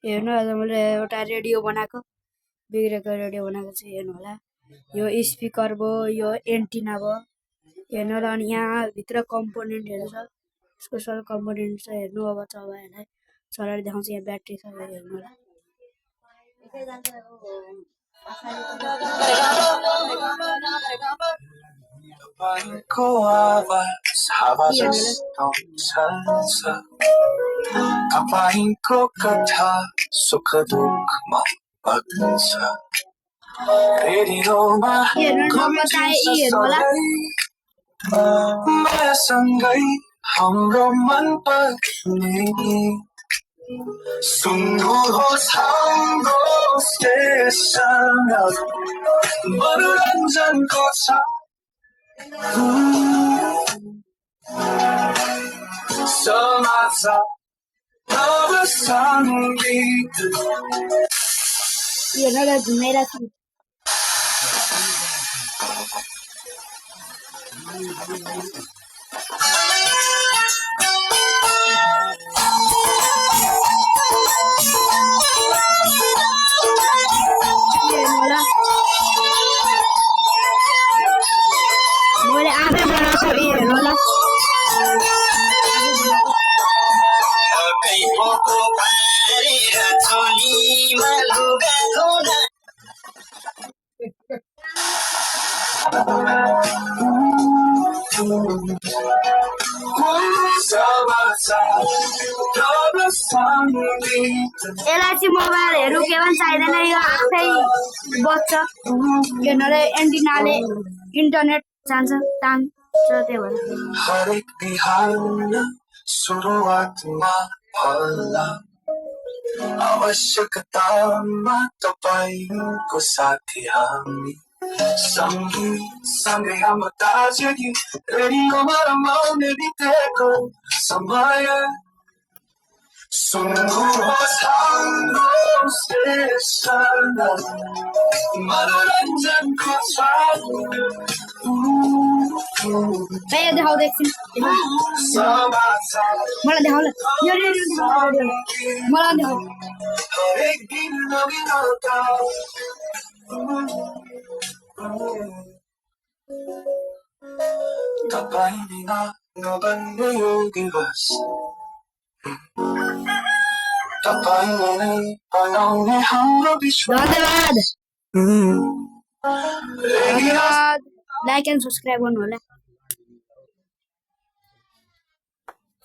हेर्नु आज मैले एउटा रेडियो बनाएको बिग्रेको रेडियो बनाएको चाहिँ हेर्नु होला। यो स्पिकर भयो, यो एन्टिना भयो हेर्नु होला। अनि यहाँ भित्र कम्पोनेन्टहरू छ, यसको सबै कम्पोनेन्ट छ हेर्नु। अब तपाईँहरूलाई चलाएर देखाउँछ। यहाँ ब्याट्री छ हेर्नु होला। तपाईँको आवाज हावा जस्तो चल्छ, तपाईँको कथा सुख दुःखमा बदल्छ। रेडियोमा मायासँगै हाम्रो मन पर्ने सुन्नुहोस् हाम्रो स्टेसन मनोरञ्जनको छ समाचार नव सङ्गीत। यसलाई चाहिँ मोबाइलहरू के पनि चाहिँदैन, यो आफै बज्छ। हेर्नुलाई एन्टिनाले इन्टरनेट तान्छ त्यही भएर। हरेक बिहान सुरुवातमा फल्ला आवश्यकतामा तपाईँको साथी हामी सँगै हाम्रो ताजगी रेडियोमा रमाउने बितेको समय। सुन्नुहोस् हाम्रो स्टेसन मनोरञ्जनको छ देखाउँदै मलाई देखाउन यो मलाई देखाउ। हरेक दिन नवीनता तपाईँ बिना नबन्ने यो दिवस तपाईँले नै बनाउने हाम्रो विश्वास। धन्यवाद। लाइक एन्ड सब्सक्राइब गर्नु होला।